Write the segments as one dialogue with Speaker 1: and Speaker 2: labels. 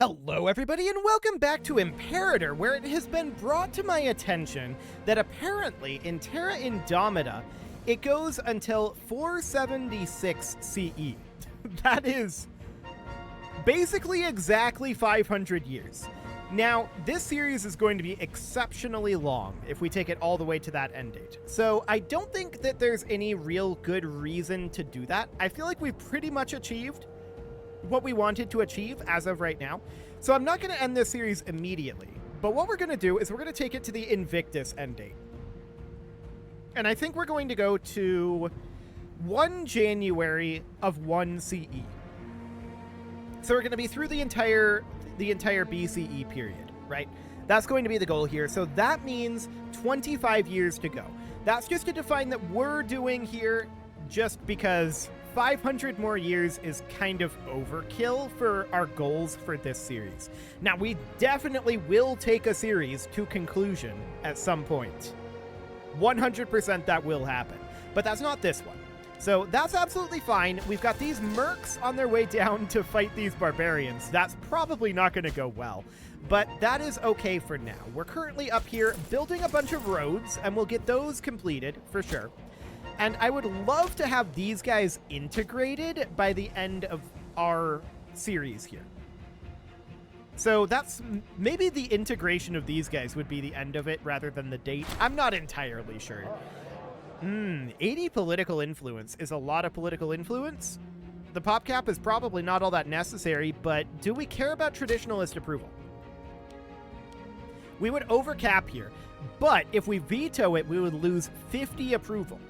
Speaker 1: Hello everybody and welcome back to Imperator, where it has been brought to my attention that apparently in Terra Indomita, it goes until 476 CE. That is basically exactly 500 years. Now, this series is going to be exceptionally long if we take it all the way to that end date. So I don't think that there's any real good reason to do that. I feel like we've pretty much achieved what we wanted to achieve as of right now. So I'm not going to end this series immediately, but what we're going to do is we're going to take it to the Invictus end date. And I think we're going to go to 1 January of 1 CE. So we're going to be through the entire BCE period, right? That's going to be the goal here. So that means 25 years to go. That's just to define that we're doing here just because 500 more years is kind of overkill for our goals for this series. Now, we definitely will take a series to conclusion at some point. 100% that will happen, but that's not this one. So that's absolutely fine. We've got these mercs on their way down to fight these barbarians. That's probably not going to go well, but that is okay for now. We're currently up here building a bunch of roads, and we'll get those completed for sure. And I would love to have these guys integrated by the end of our series here. So that's maybe the integration of these guys would be the end of it rather than the date. I'm not entirely sure. 80 political influence is a lot of political influence. The pop cap is probably not all that necessary, but do we care about traditionalist approval? We would overcap here, but if we veto it, we would lose 50 approval.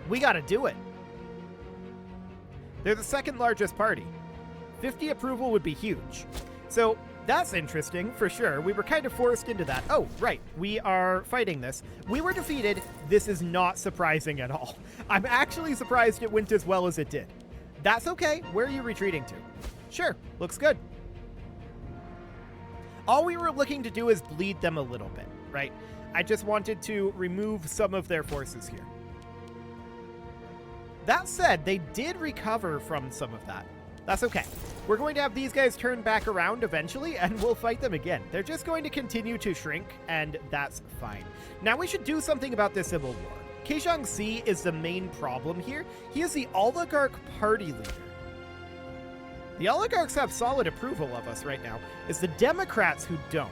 Speaker 1: We gotta do it. They're the second largest party. 50 approval would be huge. So that's interesting for sure. We were kind of forced into that. Oh, right. We are fighting this. We were defeated. This is not surprising at all. I'm actually surprised it went as well as it did. That's okay. Where are you retreating to? Sure. Looks good. All we were looking to do is bleed them a little bit, right? I just wanted to remove some of their forces here. That said, they did recover from some of that. That's okay. We're going to have these guys turn back around eventually, and we'll fight them again. They're just going to continue to shrink, and that's fine. Now we should do something about this civil war. Keishangsi is the main problem here. He is the oligarch party leader. The oligarchs have solid approval of us right now. It's the Democrats who don't.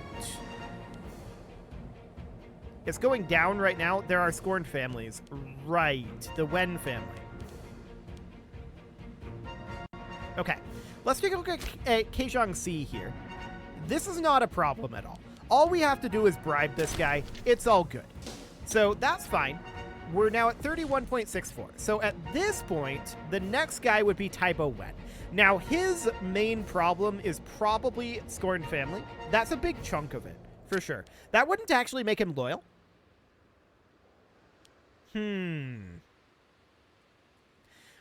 Speaker 1: It's going down right now. There are scorned families. Right. The Wen family. Okay, let's take a look at Keishangsi here. This is not a problem at all. All we have to do is bribe this guy. It's all good. So that's fine. We're now at 31.64. So at this point, the next guy would be Taibo Wen. Now, his main problem is probably scorned family. That's a big chunk of it, for sure. That wouldn't actually make him loyal.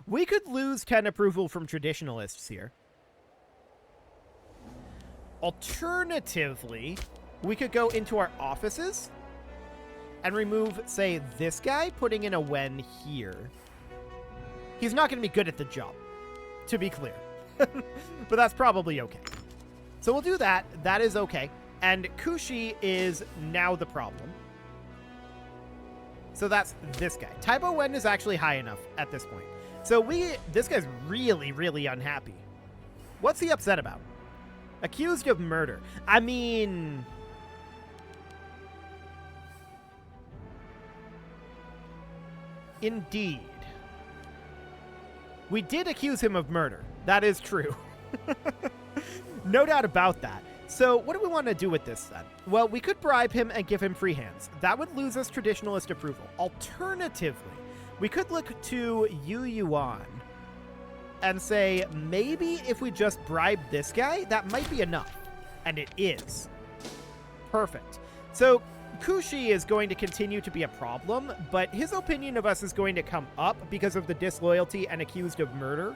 Speaker 1: We could lose 10 approval from traditionalists here. Alternatively, we could go into our offices and remove, say, this guy, putting in a Wen here. He's not going to be good at the job, to be clear. But that's probably okay. So we'll do that. That is okay. And Kushi is now the problem. So that's this guy. Taibo Wen is actually high enough at this point. So this guy's really, really unhappy. What's he upset about? Accused of murder. I mean, indeed. We did accuse him of murder. That is true. No doubt about that. So what do we want to do with this then? Well, we could bribe him and give him free hands. That would lose us traditionalist approval. Alternatively, we could look to Yu Yuan and say, maybe if we just bribe this guy, that might be enough. And it is. Perfect. So Kushi is going to continue to be a problem, but his opinion of us is going to come up because of the disloyalty and accused of murder.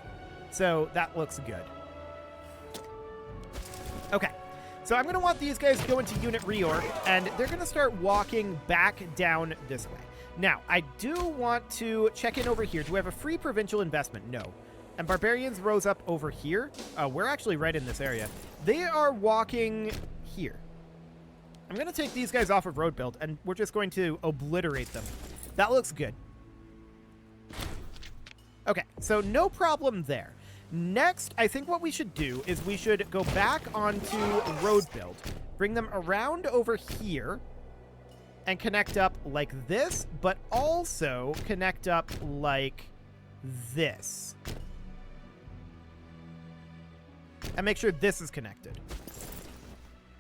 Speaker 1: So that looks good. Okay. So I'm going to want these guys to go into unit reorg, and they're going to start walking back down this way. Now, I do want to check in over here. Do we have a free provincial investment? No. And barbarians rose up over here. We're actually right in this area. They are walking here. I'm going to take these guys off of road build, and we're just going to obliterate them. That looks good. Okay, so no problem there. Next, I think what we should do is we should go back onto road build, bring them around over here, and connect up like this, but also connect up like this. And make sure this is connected.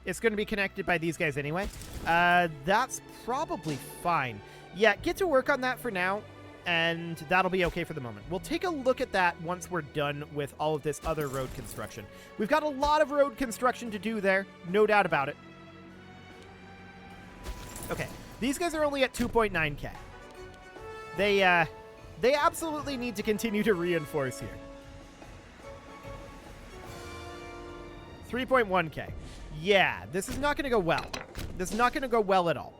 Speaker 1: It's going to be connected by these guys anyway. That's probably fine. Yeah, get to work on that for now, and that'll be okay for the moment. We'll take a look at that once we're done with all of this other road construction. We've got a lot of road construction to do there, no doubt about it. Okay, these guys are only at 2.9k. They absolutely need to continue to reinforce here. 3.1k. Yeah, this is not going to go well. This is not going to go well at all.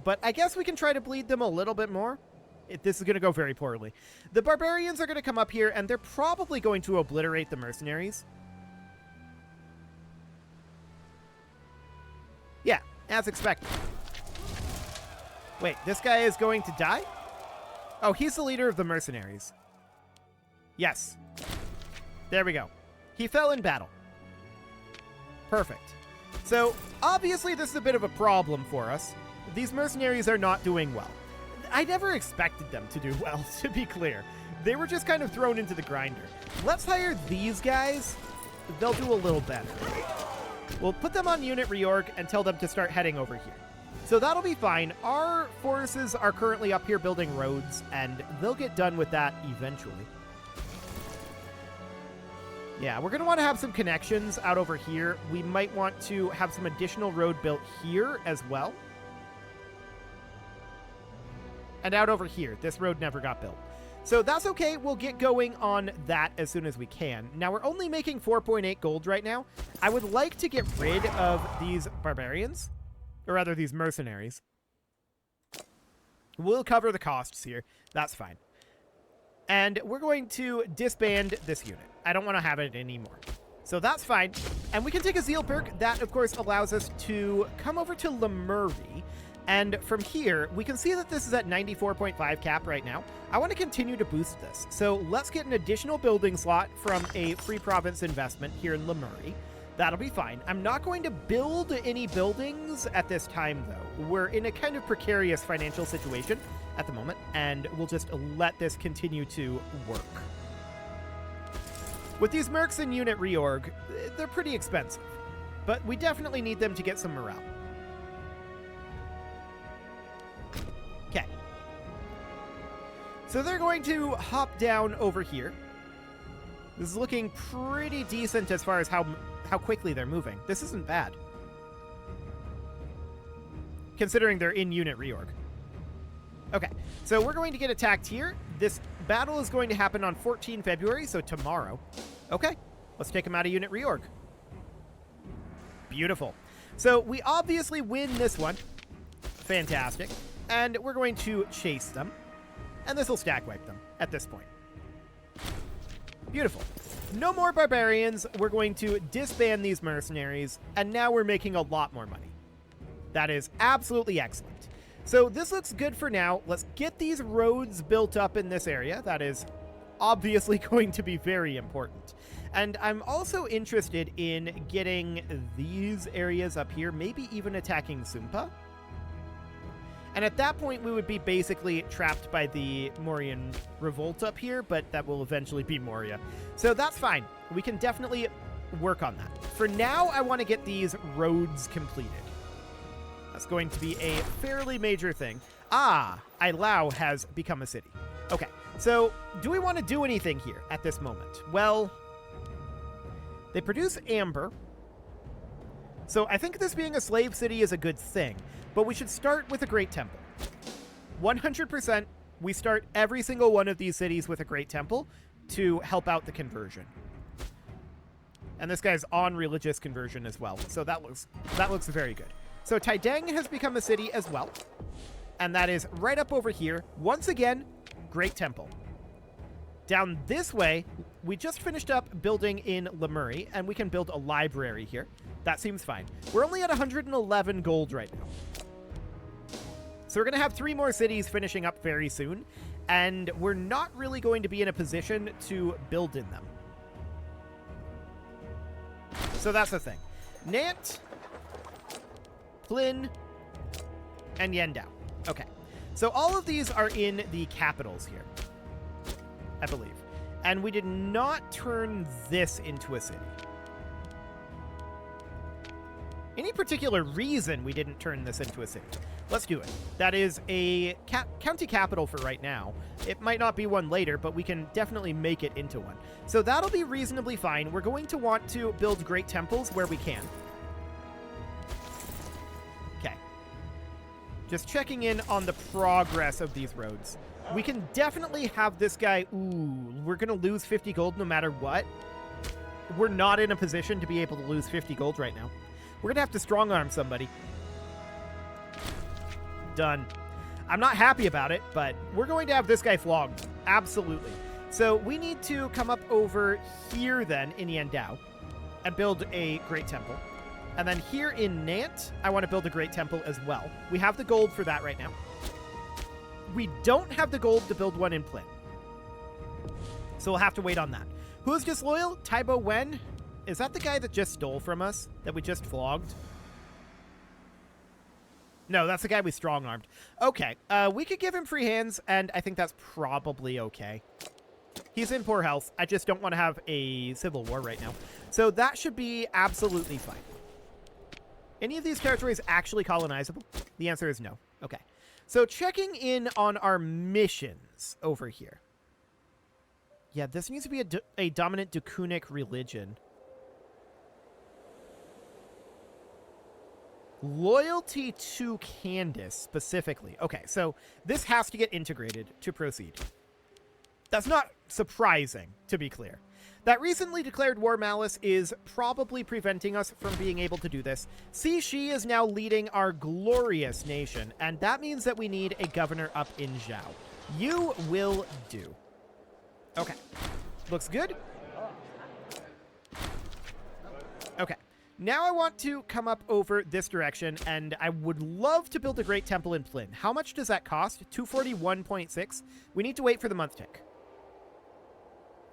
Speaker 1: But I guess we can try to bleed them a little bit more. This is going to go very poorly. The barbarians are going to come up here, and they're probably going to obliterate the mercenaries. Yeah, as expected. Wait, this guy is going to die? Oh, he's the leader of the mercenaries. Yes. There we go. He fell in battle. Perfect. So, obviously this is a bit of a problem for us. These mercenaries are not doing well. I never expected them to do well, to be clear. They were just kind of thrown into the grinder. Let's hire these guys. They'll do a little better. We'll put them on unit reorg and tell them to start heading over here. So that'll be fine. Our forces are currently up here building roads, and they'll get done with that eventually. Yeah, we're going to want to have some connections out over here. We might want to have some additional road built here as well. And out over here. This road never got built. So that's okay. We'll get going on that as soon as we can. Now, we're only making 4.8 gold right now. I would like to get rid of these barbarians. Or rather, these mercenaries. We'll cover the costs here. That's fine. And we're going to disband this unit. I don't want to have it anymore. So that's fine. And we can take a zeal perk. That, of course, allows us to come over to Lemurie. And from here, we can see that this is at 94.5 cap right now. I want to continue to boost this. So let's get an additional building slot from a free province investment here in Lemurie. That'll be fine. I'm not going to build any buildings at this time, though. We're in a kind of precarious financial situation at the moment, and we'll just let this continue to work. With these mercs in unit reorg, they're pretty expensive, but we definitely need them to get some morale. Okay. So they're going to hop down over here. This is looking pretty decent as far as how quickly they're moving. This isn't bad, considering they're in unit reorg. Okay, so we're going to get attacked here. This battle is going to happen on 14 February, so tomorrow. Okay, let's take them out of unit reorg. Beautiful. So we obviously win this one. Fantastic. And we're going to chase them. And this will stack wipe them at this point. Beautiful. No more barbarians. We're going to disband these mercenaries. And now we're making a lot more money. That is absolutely excellent. So this looks good for now. Let's get these roads built up in this area. That is obviously going to be very important. And I'm also interested in getting these areas up here, maybe even attacking Sumpa. And at that point, we would be basically trapped by the Morian revolt up here, but that will eventually be Moria. So that's fine. We can definitely work on that. For now, I want to get these roads completed. That's going to be a fairly major thing. Ah, Ailau has become a city. Okay, so do we want to do anything here at this moment? Well, they produce amber. So I think this being a slave city is a good thing, but we should start with a great temple. 100%, we start every single one of these cities with a great temple to help out the conversion. And this guy's on religious conversion as well, so that looks very good. So Taidang has become a city as well, and that is right up over here. Once again, great temple. Down this way, we just finished up building in Lemury, and we can build a library here. That seems fine. We're only at 111 gold right now. So we're going to have 3 more cities finishing up very soon, and we're not really going to be in a position to build in them. So that's the thing. Nant, Plyn, and Yendao. Okay. So all of these are in the capitals here, I believe. And we did not turn this into a city. Any particular reason we didn't turn this into a city? Let's do it. That is a county capital for right now. It might not be one later, but we can definitely make it into one. So that'll be reasonably fine. We're going to want to build great temples where we can. Okay. Just checking in on the progress of these roads. We can definitely have this guy... Ooh, we're going to lose 50 gold no matter what. We're not in a position to be able to lose 50 gold right now. We're going to have to strong-arm somebody. Done. I'm not happy about it, but we're going to have this guy flogged. Absolutely. So we need to come up over here then in Yendao and build a great temple. And then here in Nant, I want to build a great temple as well. We have the gold for that right now. We don't have the gold to build one in Plyn. So we'll have to wait on that. Who's disloyal? Taibo Wen? Is that the guy that just stole from us? That we just flogged? No, that's the guy we strong-armed. Okay, we could give him free hands, and I think that's probably okay. He's in poor health. I just don't want to have a civil war right now. So that should be absolutely fine. Any of these territories actually colonizable? The answer is no. Okay. So checking in on our missions over here. Yeah, this needs to be a dominant Dukunic religion. Loyalty to Candace, specifically. Okay, so this has to get integrated to proceed. That's not surprising, to be clear. That recently declared war malice is probably preventing us from being able to do this. Shi is now leading our glorious nation, and that means that we need a governor up in Zhao. You will do. Okay. Looks good. Okay. Now I want to come up over this direction, and I would love to build a great temple in Plyn. How much does that cost? 241.6. We need to wait for the month tick.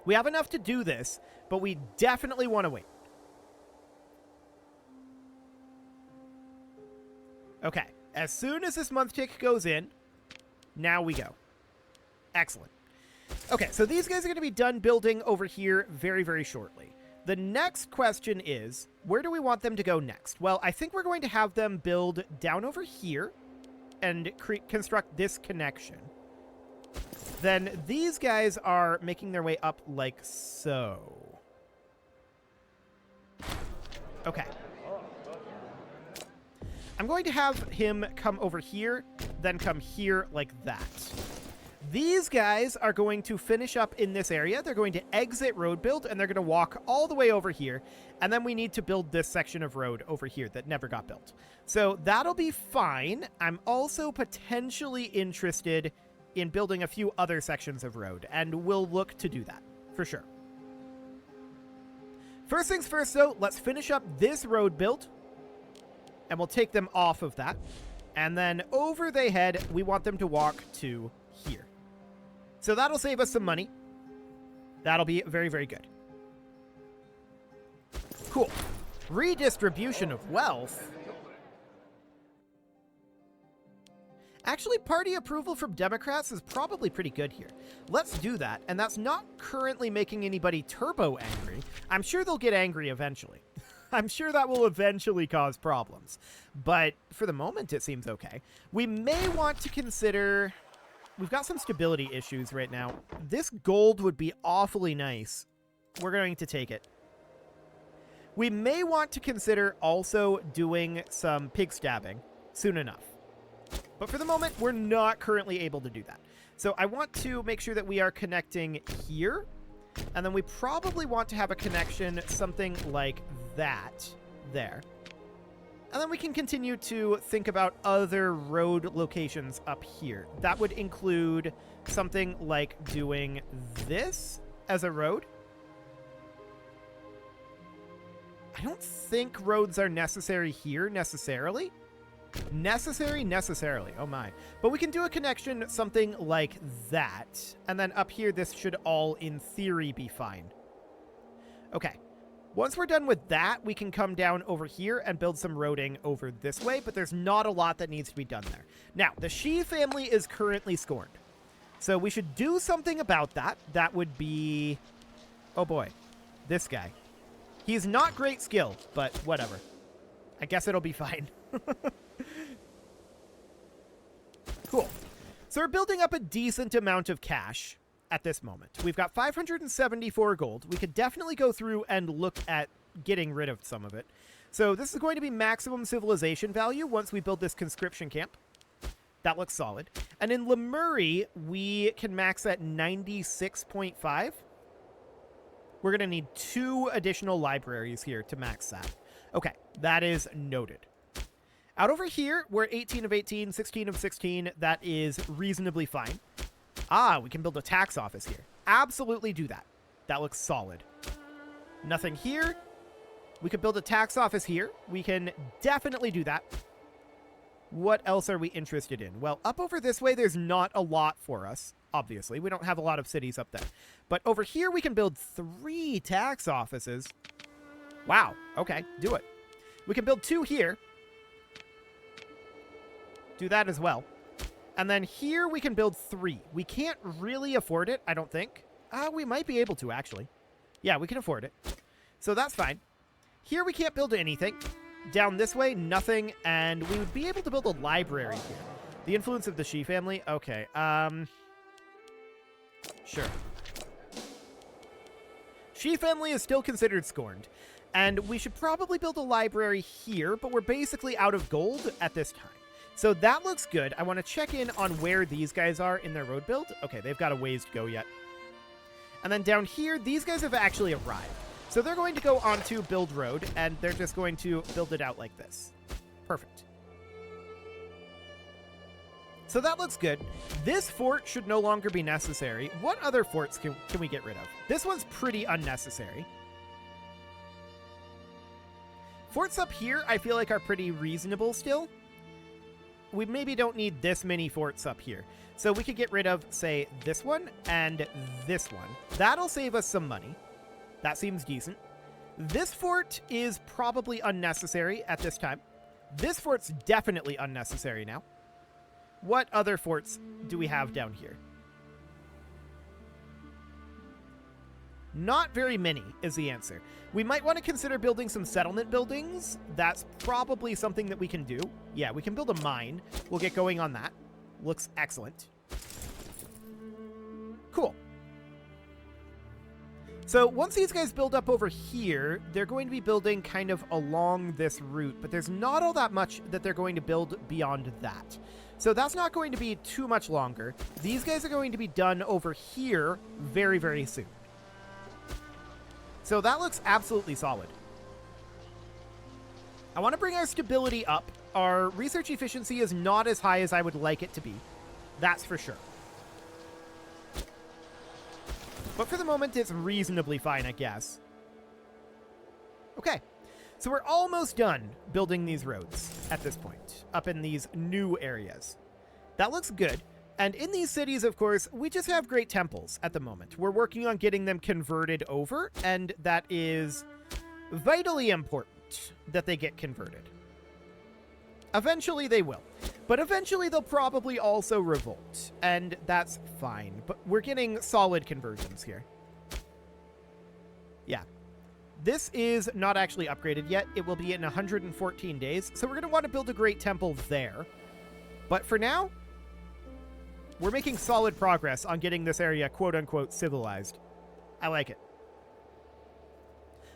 Speaker 1: We have enough to do this, but we definitely want to wait. Okay. As soon as this month tick goes in, now we go. Excellent. Okay, so these guys are going to be done building over here very, very shortly. The next question is, where do we want them to go next? Well, I think we're going to have them build down over here and construct this connection. Then these guys are making their way up like so. Okay. I'm going to have him come over here, then come here like that. These guys are going to finish up in this area. They're going to exit road build, and they're going to walk all the way over here. And then we need to build this section of road over here that never got built. So that'll be fine. I'm also potentially interested in building a few other sections of road, and we'll look to do that, for sure. First things first, though, let's finish up this road build, and we'll take them off of that. And then over they head, we want them to walk to here. So that'll save us some money. That'll be very, very good. Cool. Redistribution of wealth. Actually, party approval from Democrats is probably pretty good here. Let's do that, and that's not currently making anybody turbo angry. I'm sure they'll get angry eventually. I'm sure that will eventually cause problems. But for the moment, it seems okay. We may want to consider... We've got some stability issues right now. This gold would be awfully nice. We're going to take it. We may want to consider also doing some pig stabbing soon enough. But for the moment, we're not currently able to do that. So I want to make sure that we are connecting here. And then we probably want to have a connection something like that there. And then we can continue to think about other road locations up here. That would include something like doing this as a road. I don't think roads are necessary here necessarily. Necessarily. Oh my. But we can do a connection something like that. And then up here, this should all, in theory, be fine. Okay. Once we're done with that, we can come down over here and build some roading over this way, but there's not a lot that needs to be done there. Now, the Shi family is currently scorned. So we should do something about that. That would be... oh boy. This guy. He's not great skill, but whatever. I guess it'll be fine. Cool. So we're building up a decent amount of cash at this moment. We've got 574 gold. We could definitely go through and look at getting rid of some of it. So this is going to be maximum civilization value once we build this conscription camp. That looks solid. And in Lemuria, we can max at 96.5. We're going to need 2 additional libraries here to max that. Okay, that is noted. Out over here, we're 18 of 18, 16 of 16. That is reasonably fine. Ah, we can build a tax office here. Absolutely do that. That looks solid. Nothing here. We could build a tax office here. We can definitely do that. What else are we interested in? Well, up over this way, there's not a lot for us, obviously. We don't have a lot of cities up there. But over here, we can build 3 tax offices. Wow. Okay, do it. We can build 2 here. Do that as well. And then here we can build 3. We can't really afford it, I don't think. We might be able to, actually. Yeah, we can afford it. So that's fine. Here we can't build anything. Down this way, nothing. And we would be able to build a library here. The influence of the Shi family? Okay. Sure. Shi family is still considered scorned. And we should probably build a library here, but we're basically out of gold at this time. So that looks good. I want to check in on where these guys are in their road build. Okay, they've got a ways to go yet. And then down here, these guys have actually arrived. So they're going to go on to build road, and they're just going to build it out like this. Perfect. So that looks good. This fort should no longer be necessary. What other forts can we get rid of? This one's pretty unnecessary. Forts up here, I feel like, are pretty reasonable still. We maybe don't need this many forts up here. So we could get rid of, say, this one and this one. That'll save us some money. That seems decent. This fort is probably unnecessary at this time. This fort's definitely unnecessary now. What other forts do we have down here? Not very many is the answer. We might want to consider building some settlement buildings. That's probably something that we can do. Yeah, we can build a mine. We'll get going on that. Looks excellent. Cool. So once these guys build up over here, they're going to be building kind of along this route, but there's not all that much that they're going to build beyond that. So that's not going to be too much longer. These guys are going to be done over here very, very soon. So that looks absolutely solid. I want to bring our stability up. Our research efficiency is not as high as I would like it to be. That's for sure. But for the moment, it's reasonably fine, I guess. Okay. So we're almost done building these roads at this point, up in these new areas. That looks good. And in these cities, of course, we just have great temples at the moment. We're working on getting them converted over, and that is vitally important that they get converted. Eventually they will. But eventually they'll probably also revolt, and that's fine. But we're getting solid conversions here. Yeah. This is not actually upgraded yet. It will be in 114 days, so we're going to want to build a great temple there. But for now, we're making solid progress on getting this area quote-unquote civilized. I like it.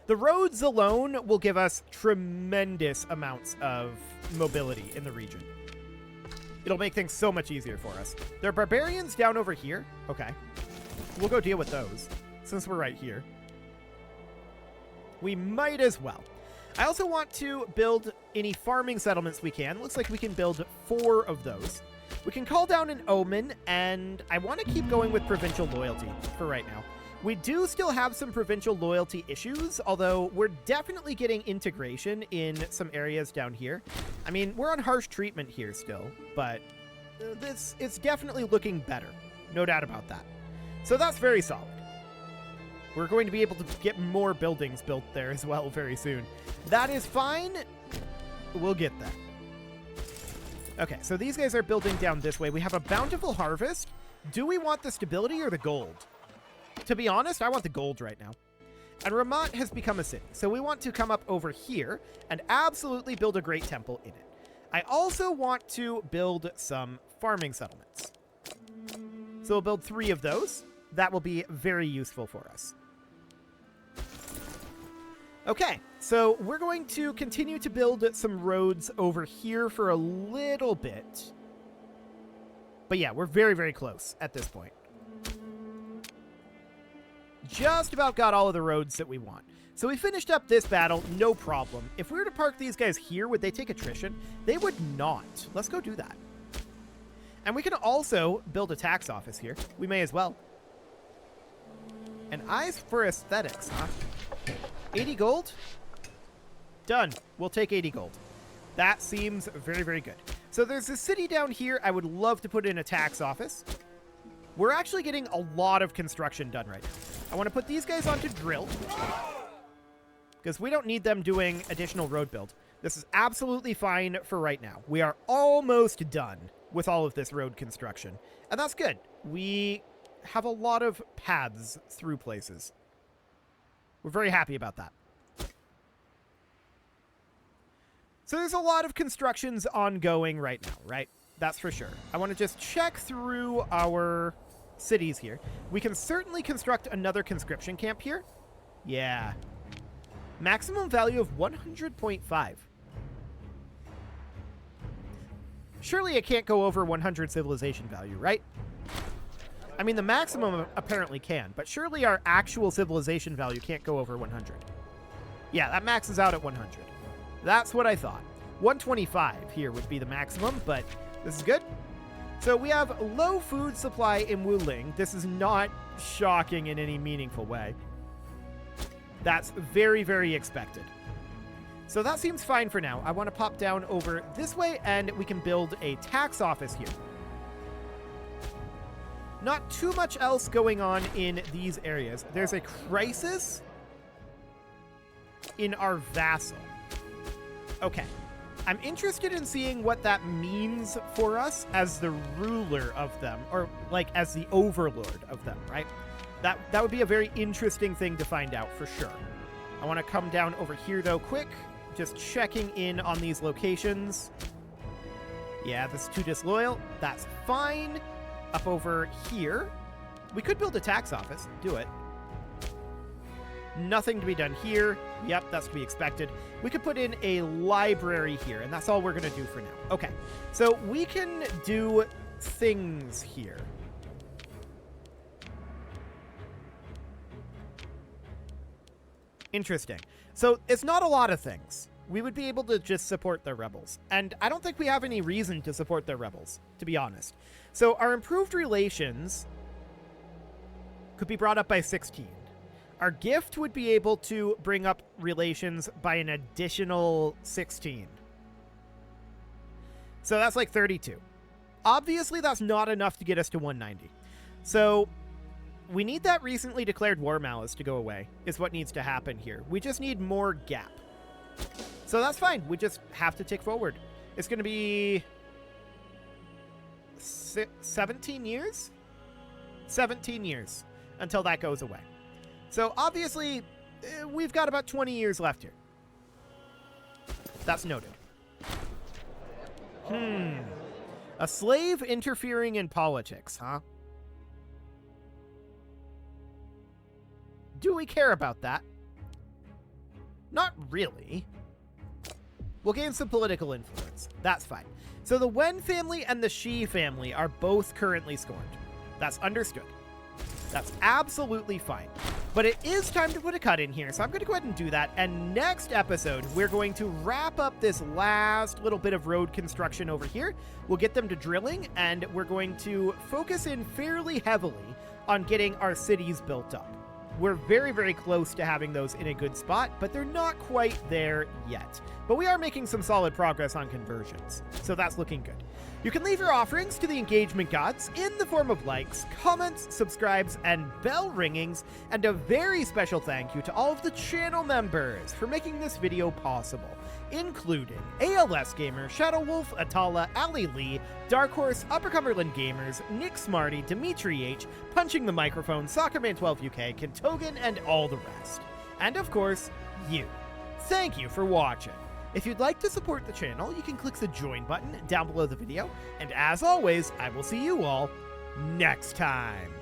Speaker 1: The roads alone will give us tremendous amounts of mobility in the region. It'll make things so much easier for us. There are barbarians down over here. Okay. We'll go deal with those, since we're right here. We might as well. I also want to build any farming settlements we can. Looks like we can build 4 of those. We can call down an omen, and I want to keep going with provincial loyalty for right now. We do still have some provincial loyalty issues, although we're definitely getting integration in some areas down here. I mean, we're on harsh treatment here still, but it's definitely looking better. No doubt about that. So that's very solid. We're going to be able to get more buildings built there as well very soon. That is fine. We'll get there. Okay, so these guys are building down this way. We have a bountiful harvest. Do we want the stability or the gold? To be honest, I want the gold right now. And Ramat has become a city, so we want to come up over here and absolutely build a great temple in it. I also want to build some farming settlements. So we'll build 3 of those. That will be very useful for us. Okay, so we're going to continue to build some roads over here for a little bit. But yeah, we're very, very close at this point. Just about got all of the roads that we want. So we finished up this battle, no problem. If we were to park these guys here, would they take attrition? They would not. Let's go do that. And we can also build a tax office here. We may as well. And eyes for aesthetics, huh? 80 gold? Done. We'll take 80 gold. That seems very, very good. So there's a city down here I would love to put in a tax office. We're actually getting a lot of construction done right now. I want to put these guys onto drill, because we don't need them doing additional road build. This is absolutely fine for right now. We are almost done with all of this road construction, and that's good. We have a lot of paths through places. We're very happy about that. So there's a lot of constructions ongoing right now, right? That's for sure. I want to just check through our cities here. We can certainly construct another conscription camp here. Yeah. Maximum value of 100.5. Surely it can't go over 100 civilization value, right? I mean, the maximum apparently can, but surely our actual civilization value can't go over 100. Yeah, that maxes out at 100. That's what I thought. 125 here would be the maximum, but this is good. So we have low food supply in Wuling. This is not shocking in any meaningful way. That's very, very expected. So that seems fine for now. I want to pop down over this way, and we can build a tax office here. Not too much else going on in these areas. There's a crisis in our vassal. Okay. I'm interested in seeing what that means for us as the ruler of them, or like as the overlord of them, right? That would be a very interesting thing to find out for sure. I want to come down over here though quick, just checking in on these locations. Yeah, this is too disloyal. That's fine. Up over here, we could build a tax office. Do it. Nothing to be done here. Yep, that's to be expected. We could put in a library here, and that's all we're going to do for now. Okay, so we can do things here. Interesting. So it's not a lot of things. We would be able to just support their rebels. And I don't think we have any reason to support their rebels, to be honest. So our improved relations could be brought up by 16. Our gift would be able to bring up relations by an additional 16. So that's like 32. Obviously, that's not enough to get us to 190. So we need that recently declared war malice to go away, is what needs to happen here. We just need more gap. So that's fine. We just have to tick forward. It's going to be 17 years? 17 years until that goes away. So obviously, we've got about 20 years left here. That's noted. A slave interfering in politics, huh? Do we care about that? Not really. We'll gain some political influence. That's fine. So the Wen family and the Shi family are both currently scorned. That's understood. That's absolutely fine. But it is time to put a cut in here, so I'm going to go ahead and do that. And next episode, we're going to wrap up this last little bit of road construction over here. We'll get them to drilling, and we're going to focus in fairly heavily on getting our cities built up. We're very, very close to having those in a good spot, but they're not quite there yet. But we are making some solid progress on conversions, so that's looking good. You can leave your offerings to the engagement gods in the form of likes, comments, subscribes, and bell ringings, and a very special thank you to all of the channel members for making this video possible, including ALS Gamer, Shadow Wolf, Atala, Ali Lee, Dark Horse, Upper Cumberland Gamers, Nick Smarty, Dimitri H, Punching the Microphone, Soccerman12UK, Kentogan, and all the rest. And of course, you. Thank you for watching. If you'd like to support the channel, you can click the join button down below the video, and as always, I will see you all next time.